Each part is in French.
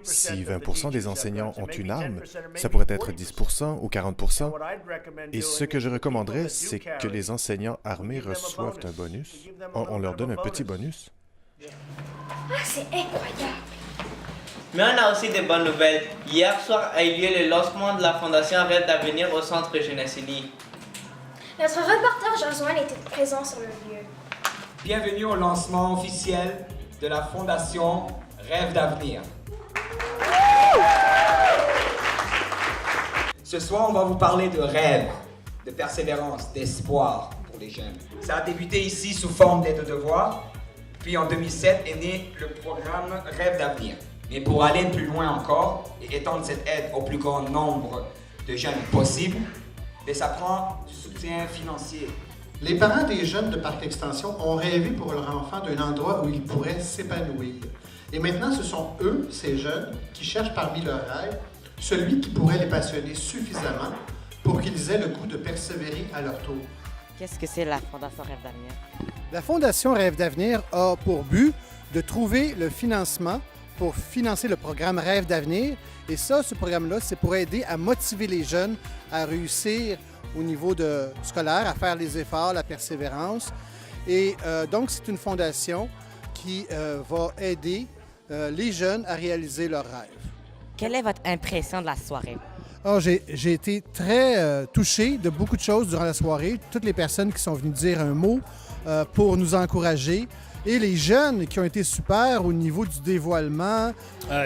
Si 20 des enseignants ont une arme, ça pourrait être 10 ou 40 Et ce que je recommanderais, c'est que les enseignants armés reçoivent un bonus. On leur donne un petit bonus. Ah, c'est incroyable! Mais on a aussi des bonnes nouvelles. Hier soir a eu lieu le lancement de la Fondation Rêve d'avenir au Centre Jeunesse Unie. Notre reporter Josué était présent sur le lieu. Bienvenue au lancement officiel de la Fondation Rêve d'avenir. Ce soir, on va vous parler de rêve, de persévérance, d'espoir pour les jeunes. Ça a débuté ici sous forme d'aide de devoir, puis en 2007 est né le programme Rêve d'avenir. Mais pour aller plus loin encore et étendre cette aide au plus grand nombre de jeunes possible, ça prend du soutien financier. Les parents des jeunes de Parc Extension ont rêvé pour leur enfant d'un endroit où ils pourraient s'épanouir. Et maintenant, ce sont eux, ces jeunes, qui cherchent parmi leurs rêves celui qui pourrait les passionner suffisamment pour qu'ils aient le goût de persévérer à leur tour. Qu'est-ce que c'est la Fondation Rêve d'avenir? La Fondation Rêve d'avenir a pour but de trouver le financement pour financer le programme Rêve d'avenir. Et ça, ce programme-là, c'est pour aider à motiver les jeunes à réussir au niveau scolaire, à faire les efforts, la persévérance. Et donc, c'est une fondation qui va aider les jeunes à réaliser leurs rêves. Quelle est votre impression de la soirée? Alors, j'ai été très touché de beaucoup de choses durant la soirée. Toutes les personnes qui sont venues dire un mot pour nous encourager. Et les jeunes qui ont été super au niveau du dévoilement.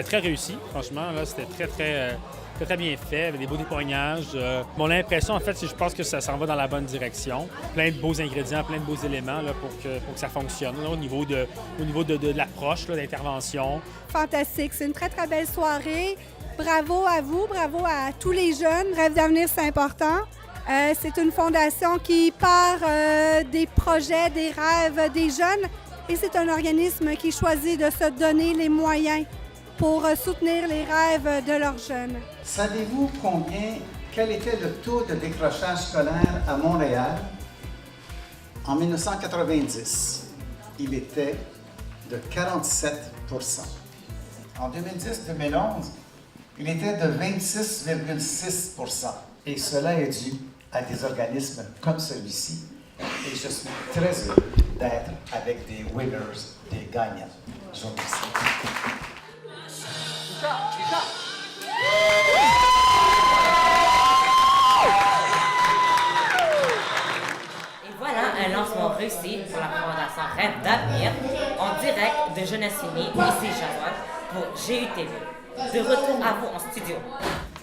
Très réussi, franchement. Là, c'était très bien fait, avec des beaux témoignages. Mon impression, en fait, c'est que je pense que ça s'en va dans la bonne direction. Plein de beaux ingrédients, plein de beaux éléments là, pour que ça fonctionne là, au niveau de l'approche, d'intervention. Fantastique. C'est une très, très belle soirée. Bravo à vous, bravo à tous les jeunes. Rêve d'avenir, c'est important. C'est une fondation qui part des projets, des rêves des jeunes. Et c'est un organisme qui choisit de se donner les moyens pour soutenir les rêves de leurs jeunes. Savez-vous quel était le taux de décrochage scolaire à Montréal? En 1990, il était de 47 %. En 2010-2011, il était de 26,6 %. Et cela est dû à des organismes comme celui-ci. Et je suis très heureux d'être avec des winners, des gagnants. Je vous remercie. Et voilà un lancement réussi pour la Fondation Rêve d'avenir en direct de Jeunesse Unie, ici Josué, pour GUTV. De retour à vous en studio.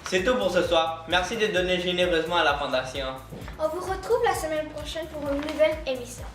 C'est tout pour ce soir. Merci de donner généreusement à la Fondation. On vous retrouve la semaine prochaine pour une nouvelle émission.